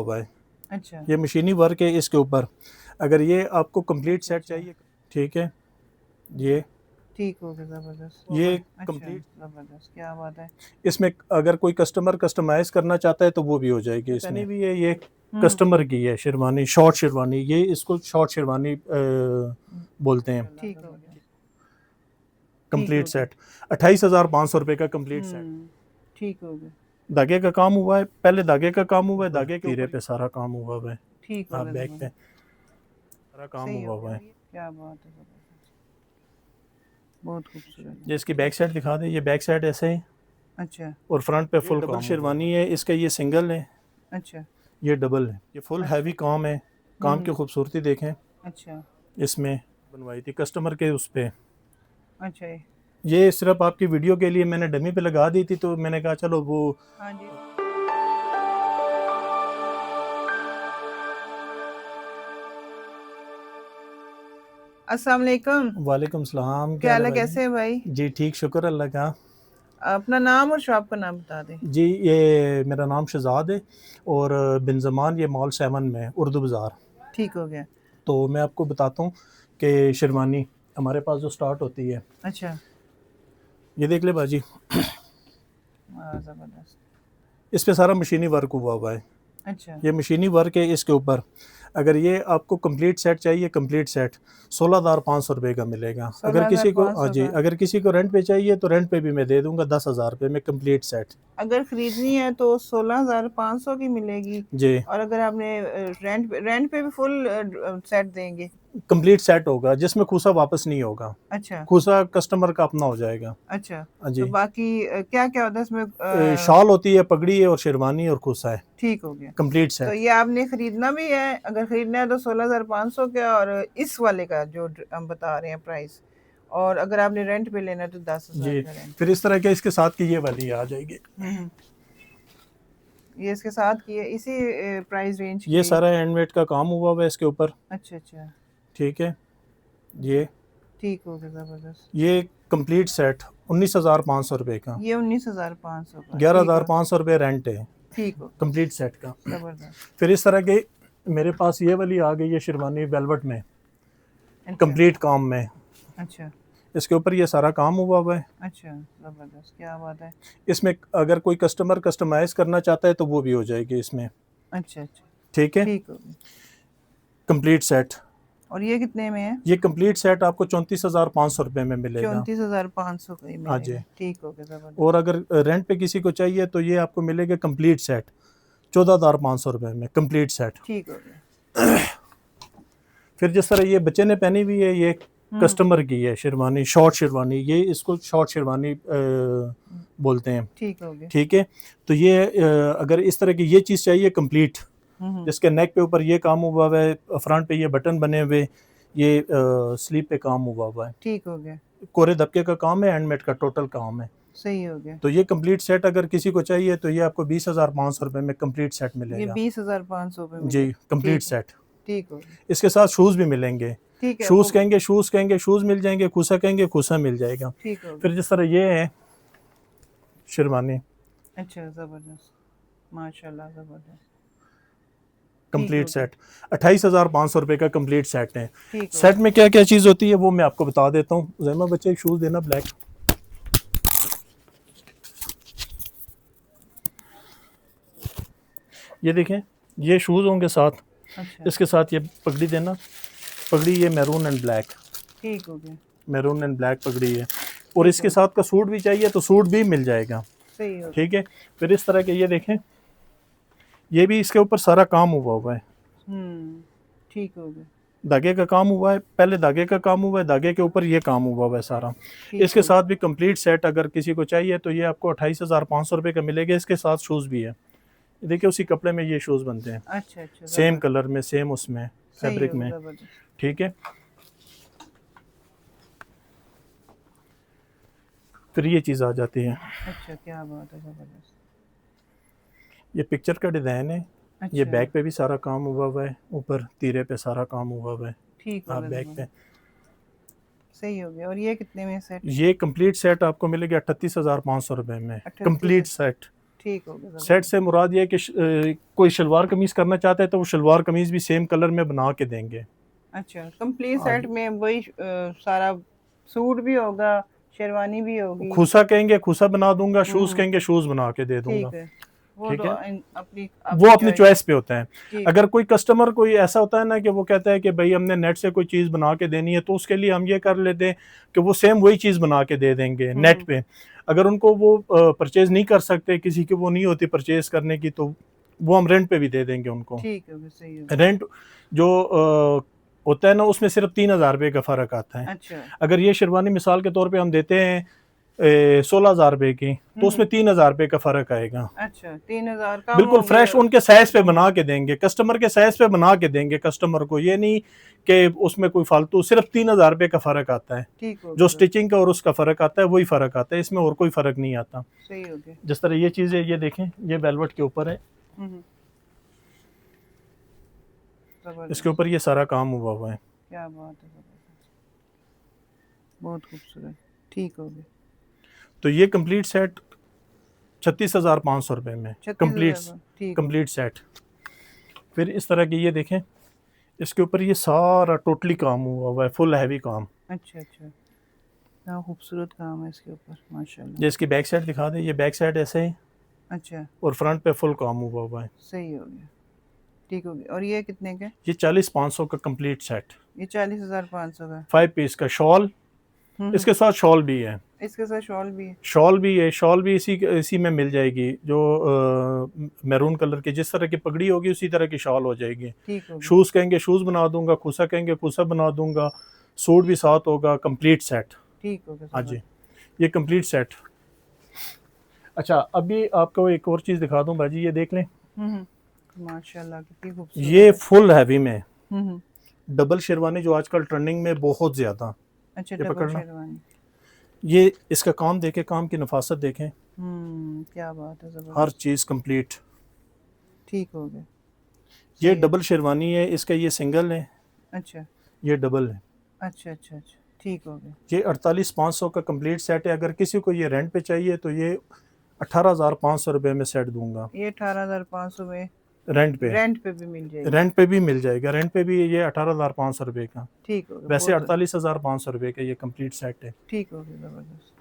हुआ है। अच्छा ये मशीनी वर्क है इसके ऊपर। अगर ये आपको कंप्लीट सेट चाहिए, ठीक है, ये ठीक हो गया, जबरदस्त। ये अच्छा कंप्लीट। जबरदस्त, क्या बात है। इसमें अगर कोई कस्टमर कस्टमाइज करना चाहता है तो वो भी हो जाएगी। इसमें भी है, ये कस्टमर की है शेरवानी, शॉर्ट शेरवानी, ये इसको शॉर्ट शेरवानी बोलते हैं। ठीक हो गया, कंप्लीट सेट 28,500 रुपये का कंप्लीट सेट। ठीक हो गया, धागे का काम हुआ है, पहले धागे का काम हुआ है, धागे के तीरे पे सारा काम हुआ हुआ है। ठीक हो हाँ, गया, बैक पे जबरदस्त। सारा काम सही हुआ हो हुआ गया, है। क्या बात है, जबरदस्त, बहुत खूबसूरत। ये इसकी बैक साइड दिखा दे, ये बैक साइड ऐसे है अच्छा और फ्रंट पे फुल डबल शेरवानी है। इसका ये सिंगल है, अच्छा ये डबल है। ये फुल हैवी काम है। काम की खूबसूरती देखें। अच्छा इसमें बनवाई थी कस्टमर के उस पे। अच्छा ये सिर्फ आपकी वीडियो के लिए मैंने डमी पे लगा दी थी, तो मैंने कहा चलो वो। हाँ जी। अस्सलाम वालेकुम। वालेकुम सलाम, क्या क्या हाल हाल है है, भाई? कैसे है भाई? जी ठीक, शुक्र अल्लाह का। अपना नाम और शॉप का नाम बता दें। जी, ये मेरा नाम शहजाद है और बिन ज़मान, ये मॉल 7 में है, उर्दू बाज़ार। ठीक हो गया। तो मैं आपको बताता हूँ कि शेरवानी हमारे पास जो स्टार्ट होती है, अच्छा ये देख ले बाजी, जबरदस्त। इस पे सारा मशीनी वर्क हुआ हुआ है। अच्छा ये मशीनी वर्क है इसके ऊपर। अगर ये आपको कंप्लीट सेट चाहिए, कंप्लीट सेट 16,500 रुपये का मिलेगा। अगर सोलह हजार किसी को, पाँच हाँ सौ जी, का अगर किसी को रेंट पे चाहिए तो रेंट पे भी मैं दे दूंगा 10,000 रुपये में कंप्लीट सेट। अगर खरीदनी है तो 16,500 की मिलेगी। जी, और अगर आपने रेंट पे भी फुल सेट देंगे। कंप्लीट सेट होगा जिसमें खूसा वापस नहीं होगा। अच्छा खूसा कस्टमर का अपना हो जाएगा। अच्छा। हाँ तो जी। बाकी क्या क्या होता है इसमें? शाल होती है, पगड़ी है और शेरवानी और खूसा है। ठीक हो गया। कंप्लीट तो सेट। ये आपने खरीदना भी है, अगर खरीदना है तो 16,500 का, और इस वाले का जो हम बता रहे हैं प्राइस। और अगर आपने रेंट पे लेना है तो 10,000 जी, का रेंट फिर पे। इस तरह के इसके साथ की ये वाली आ जाएगी। ये इसके साथ की है, इसी प्राइस रेंज ये की। सारा हैंडमेड का काम हुआ हुआ है इसके ऊपर। अच्छा अच्छा। ठीक है। ये ठीक हो गया, जबरदस्त। ये कंप्लीट सेट 19,500 रुपये का। ये 19,500 का, ग्यारह ठीक हजार हो पाँच सौ रुपये रेंट है ठीक हो गया, कंप्लीट सेट का। जबरदस्त। फिर इस तरह के मेरे पास ये वाली आ गई है शेरवानी वेलवेट में, अच्छा कंप्लीट काम में। अच्छा इसके ऊपर ये सारा काम हुआ हुआ है। अच्छा, जबरदस्त, क्या बात है। इसमें अगर कोई कस्टमर कस्टमाइज करना चाहता है तो वो भी हो जाएगी इसमें। अच्छा अच्छा, ठीक है, ठीक हो गया। Complete set. और ये कितने में है? ये कंप्लीट सेट आपको 34,500 रुपये में मिलेगा। 34,500 का ही हाँ जी। मिलेगा, ठीक हो गया, और जबरदस्त। अगर रेंट पे किसी को चाहिए तो ये आपको मिलेगा कंप्लीट सेट 14,500 रुपये में, कंप्लीट सेट। ठीक हो गया। फिर जिस तरह ये बच्चे ने पहनी हुई है, ये कस्टमर की है शेरवानी, शॉर्ट शेरवानी, ये इसको शॉर्ट शेरवानी बोलते हैं। ठीक हो गया। ठीक है। तो ये अगर इस तरह की ये चीज़ चाहिए कंप्लीट, जिसके नेक पे ऊपर ये काम हुआ हुआ है, फ्रंट पे ये बटन बने हुए, ये स्लीप पे काम हुआ हुआ है, ठीक हो गया, कोरे दबके का काम है, हैंडमेड का टोटल काम है। सही हो गया। तो ये कंप्लीट सेट अगर किसी को चाहिए तो ये आपको 20,500 रुपये में कंप्लीट सेट ये मिलेगा। 20,500 पे जी, मिलेगा, कंप्लीट ठीक है, सेट। ठीक हो गया। इसके साथ शूज़ भी मिलेंगे। ठीक है, वो शूज़ कहेंगे शूज़ कहेंगे शूज़ मिल जाएंगे, खूसा कहेंगे खूसा मिल जाएगा। ठीक हो फिर गया। जिस तरह ये है शेरवानी अच्छा, जबरदस्त, माशाल्लाह, जबरदस्त, ठीक हो कंप्लीट गया, सेट 28,500 रुपये का कंप्लीट सेट है। ठीक हो सेट गया। में क्या क्या चीज़ होती है वो मैं आपको बता देता हूँ। जैमा बच्चे शूज़ देना ब्लैक। ये देखें, ये शूज़ होंगे साथ। अच्छा, इसके साथ ये पगड़ी देना, पगड़ी ये मैरून एंड ब्लैक, ठीक हो गया, मैरून एंड ब्लैक पगड़ी है। और ठीक इसके हो, साथ का सूट भी चाहिए तो सूट भी मिल जाएगा। सही हो गया। ठीक है। फिर इस तरह के ये देखें, ये भी इसके ऊपर सारा काम हुआ हुआ है। ठीक हो गया, धागे का काम हुआ है, पहले धागे का काम हुआ है, धागे के ऊपर ये काम हुआ हुआ है सारा। ठीक इसके हो साथ गया। भी कंप्लीट सेट अगर किसी को चाहिए तो ये आपको 28,500 रुपये का मिलेगा। इसके साथ शूज़ भी है। देखिए उसी कपड़े में ये शूज़ बनते हैं, अच्छा अच्छा, सेम जबरदस्त, कलर में, सेम उसमें सही फैब्रिक हो गया, में। जबरदस्त। ठीक है। फिर ये चीज़ आ जाती है, अच्छा, क्या बात है, जबरदस्त। ये पिक्चर का डिज़ाइन है। ये अच्छा, बैक पे भी सारा काम हुआ हुआ है, ऊपर तीरे पे सारा काम हुआ हुआ है। ठीक हो आप गया, बैक पे, जबरदस्त, सही हो गया। और ये कितने में सेट? ये कंप्लीट सेट आपको मिलेगा 38,500 रुपये में, 38 कंप्लीट है, सेट। ठीक हो गया। सेट से मुराद ये है कि कोई शलवार कमीज करना चाहता है तो वो शलवार कमीज भी सेम कलर में बना के देंगे। अच्छा, कंप्लीट हाँ सेट जी। में वही सारा सूट भी होगा, शेरवानी भी होगी। खुसा कहेंगे खुसा बना दूंगा, शूज हम्म, कहेंगे शूज बना के दे दूंगा। ठीक है। वो ठीक तो है, अपनी वो आपकी अपनी चॉइस। चॉइस पे होता है। ठीक अगर है। कोई कस्टमर कोई ऐसा होता है ना कि वो कहता है कि भाई हमने नेट से कोई चीज़ बना के देनी है, तो उसके लिए हम ये कर लेते हैं कि वो सेम वही चीज़ बना के दे देंगे नेट पे। अगर उनको वो परचेज नहीं कर सकते, किसी की वो नहीं होती परचेज करने की, तो वो हम रेंट पे भी दे देंगे उनको। ठीक है, सही है। रेंट जो होता है ना, उसमें सिर्फ 3,000 रुपये का फ़र्क आता है। अच्छा। अगर ये शेरवानी मिसाल के तौर पे हम देते हैं 16,000 रुपये की, तो उसमें 3,000 रुपये का फ़र्क आएगा। अच्छा, 3,000 कम बिल्कुल होंगे। फ्रेश उनके साइज पे बना के देंगे, कस्टमर के साइज पे बना के देंगे कस्टमर को, ये नहीं कि उसमें कोई फालतू। सिर्फ 3,000 रुपये का फ़र्क आता है, ठीक हो जो गया। स्टिचिंग का और उसका फ़र्क आता है वही फ़र्क आता है, इसमें और कोई फ़र्क नहीं आता। सही हो गया। जिस तरह ये चीज़ है, ये देखें, ये वेलवेट के ऊपर है, इसके ऊपर ये सारा काम हुआ हुआ है। क्या बात है, बहुत खूबसूरत। ठीक हो गया। तो ये कंप्लीट सेट 36,500 रुपये में, 36,000। ठीक। Complete set. फिर इस तरह की ये देखें, इसके ऊपर ये सारा टोटली काम हुआ हुआ है, फुल हैवी काम। अच्छा अच्छा, क्या खूबसूरत काम है इसके ऊपर, माशाल्लाह। ये इसकी बैक साइड दिखा दें, ये बैक साइड ऐसे ही, अच्छा, और फ्रंट पे फुल काम हुआ हुआ है। सही हो गया। ठीक हो गया। और ये कितने के? ये 40,500 का कंप्लीट सेट, ये 40,500 का। 5 पीस का शॉल, इसके साथ शॉल भी है। इसके साथ शॉल भी है। शॉल भी है, शॉल भी इसी में मिल जाएगी, जो मैरून कलर की जिस तरह की पगड़ी होगी उसी तरह की शॉल हो जाएगी। ठीक हो गया। शूज़ कहेंगे शूज़ बना दूंगा, खुसा कहेंगे खुसा बना दूंगा, सूट भी साथ होगा, कंप्लीट सेट। ठीक हो गया। हाँ जी, ये कंप्लीट सेट। अच्छा, अभी आपको एक और चीज़ दिखा दूं भाजी, ये देख लें, माशाल्लाह कितनी खूबसूरत। ये फुल हैवी में हम्म। डबल शेरवानी जो आजकल ट्रेंडिंग में बहुत ज़्यादा। अच्छा, ये डबल पकड़ना, शेरवानी। ये इसका काम देखें, काम की नफासत देखें, क्या बात है, जबरदस्त। हर चीज़ कंप्लीट। ठीक हो गया। ये डबल शेरवानी है, इसका ये सिंगल है, अच्छा ये डबल है। अच्छा अच्छा अच्छा, ठीक हो गया। ये 48,500 का कंप्लीट सेट है। अगर किसी को ये रेंट पे चाहिए तो ये 18,500 रुपये में सेट दूंगा। ये 18,500 में रेंट पे भी मिल जाएगी। रेंट पे भी मिल जाएगा, रेंट पे भी ये 18,500 रुपये का। ठीक हो गया। वैसे 48,500 रुपये का ये कंप्लीट सेट है। ठीक हो गया, जबरदस्त।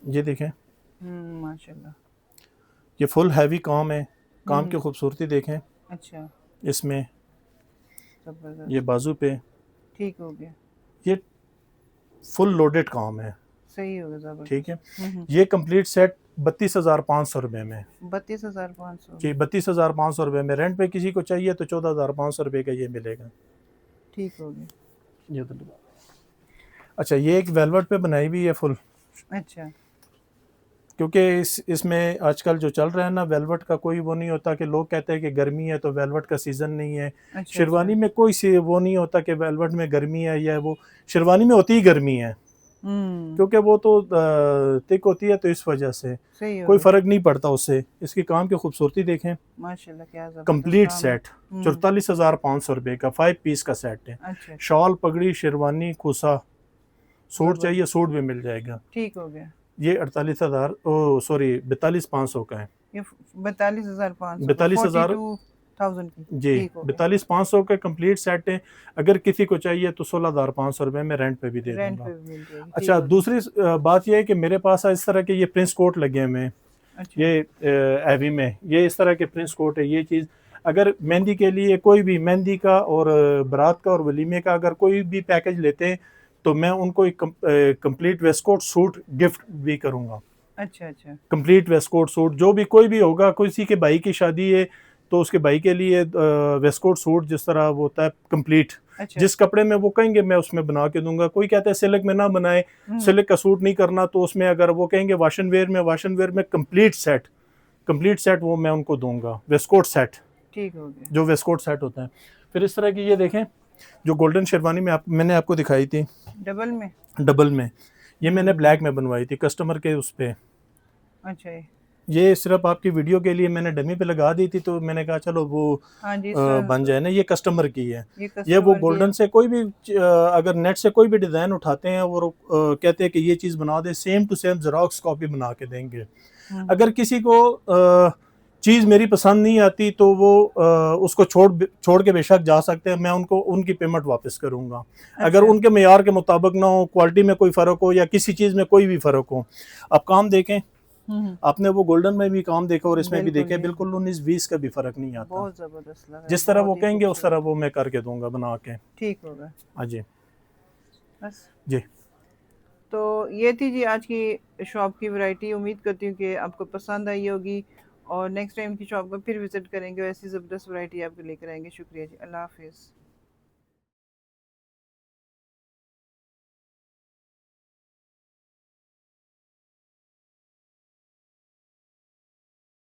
ये देखें, माशाल्लाह, ये फुल हैवी काम है, काम की खूबसूरती देखें। अच्छा, इसमें जबरदस्त। ये बाजू पे ठीक हो गया। ये फुल लोडेड काम है। सही हो गया, जबरदस्त। ठीक है, ये कंप्लीट सेट 32,500 रुपये में। 32,500। जी, 32,500 रुपये में। रेंट पे किसी को चाहिए तो 14,500 रुपये का ये मिलेगा। ठीक हो गया। ये तो अच्छा, ये एक वेलवेट पे बनाई हुई है फुल। अच्छा, क्योंकि इसमें आजकल जो चल रहा है ना, वेलवेट का कोई वो नहीं होता कि लोग कहते हैं कि गर्मी है तो वेलवेट का सीज़न नहीं है। अच्छा, शेरवानी में कोई सी वो नहीं होता कि वेलवेट में गर्मी है, या वो शेरवानी में होती ही गर्मी है, क्योंकि वो तो थिक होती है, तो इस वजह से सही हो कोई गया। फ़र्क नहीं पड़ता उससे। इसकी काम की खूबसूरती देखें, माशाल्लाह, क्या जबरदस्त कंप्लीट काम है। सेट 44,500 रुपये का 5 पीस का सेट है। अच्छा, शॉल, पगड़ी, शेरवानी, खुसा, सूट चाहिए सूट भी मिल जाएगा। ठीक हो गया। ये 42,500 का है। ये 42,500, 42,000 42,000 की। जी, ठीक हो गया। 42,500 का कंप्लीट सेट है। अगर किसी को चाहिए तो 16,500 रुपये में रेंट पे भी दे रेंट दूंगा। पे भी मिल जाएगी। अच्छा, दूसरी बात यह है कि मेरे पास इस तरह के ये प्रिंस कोट लगे हुए हैं। अच्छा, ये हैवी में ये इस तरह के प्रिंस कोट है। ये चीज़ अगर मेहंदी के लिए कोई भी मेहंदी का और बारात का और वलीमे का अगर कोई भी पैकेज लेते हैं तो मैं उनको एक complete waistcoat suit gift भी करूँगा। अच्छा अच्छा, कंप्लीट वेस्ट कोट सूट जो भी कोई भी होगा, किसी के भाई की शादी है तो उसके भाई के लिए वेस्ट कोट सूट जिस तरह वो होता है कंप्लीट, अच्छा, जिस कपड़े में वो कहेंगे मैं उसमें बना के दूंगा। कोई कहता है सिल्क में ना बनाए, सिल्क का सूट नहीं करना, तो उसमें अगर वो कहेंगे वाशन वेयर में कंप्लीट सेट वो मैं उनको दूंगा, वेस्ट कोट सेट। ठीक हो गया। जो वेस्ट कोट सेट होता है। फिर इस तरह की ये देखें, जो गोल्डन शेरवानी में मैंने आपको दिखाई थी डबल में ये मैंने ब्लैक में बनवाई थी कस्टमर के उस पे। अच्छा, ये सिर्फ आपकी वीडियो के लिए मैंने डमी पे लगा दी थी, तो मैंने कहा चलो वो हाँ जी, बन जाए ना। ये कस्टमर की है। ये ये वो कस्टमर की है। गोल्डन से कोई भी अगर नेट से कोई भी डिज़ाइन उठाते हैं और कहते हैं कि ये चीज़ बना दे, same to same xerox copy बना के देंगे। अगर किसी को चीज़ मेरी पसंद नहीं आती तो वो उसको छोड़ के बेशक जा सकते हैं, मैं उनको उनकी पेमेंट वापस करूंगा। अगर अच्छा। उनके मेयार के मुताबिक ना हो, क्वालिटी में कोई फ़र्क हो या किसी चीज़ में कोई भी फ़र्क हो। आप काम देखें, आपने वो गोल्डन में भी काम देखा और इसमें भी बिल्कुल देखे, जी, बिल्कुल 19-20 का भी फ़र्क नहीं आता। बहुत ज़बरदस्त लग रहा है, जिस तरह वो बहुत ही कहेंगे उस तरह खूबसूरत। वो मैं करके दूंगा बना के। ठीक होगा हाँ जी। बस। जी। तो ये थी जी आज की शॉप की वैरायटी। उम्मीद करती हूँ कि आपको पसंद आई होगी और नेक्स्ट टाइम की शॉप पर फिर विजिट करेंगे, ऐसी ज़बरदस्त वैरायटी आपको लेकर आएंगे। शुक्रिया जी, अल्लाह हाफिज़।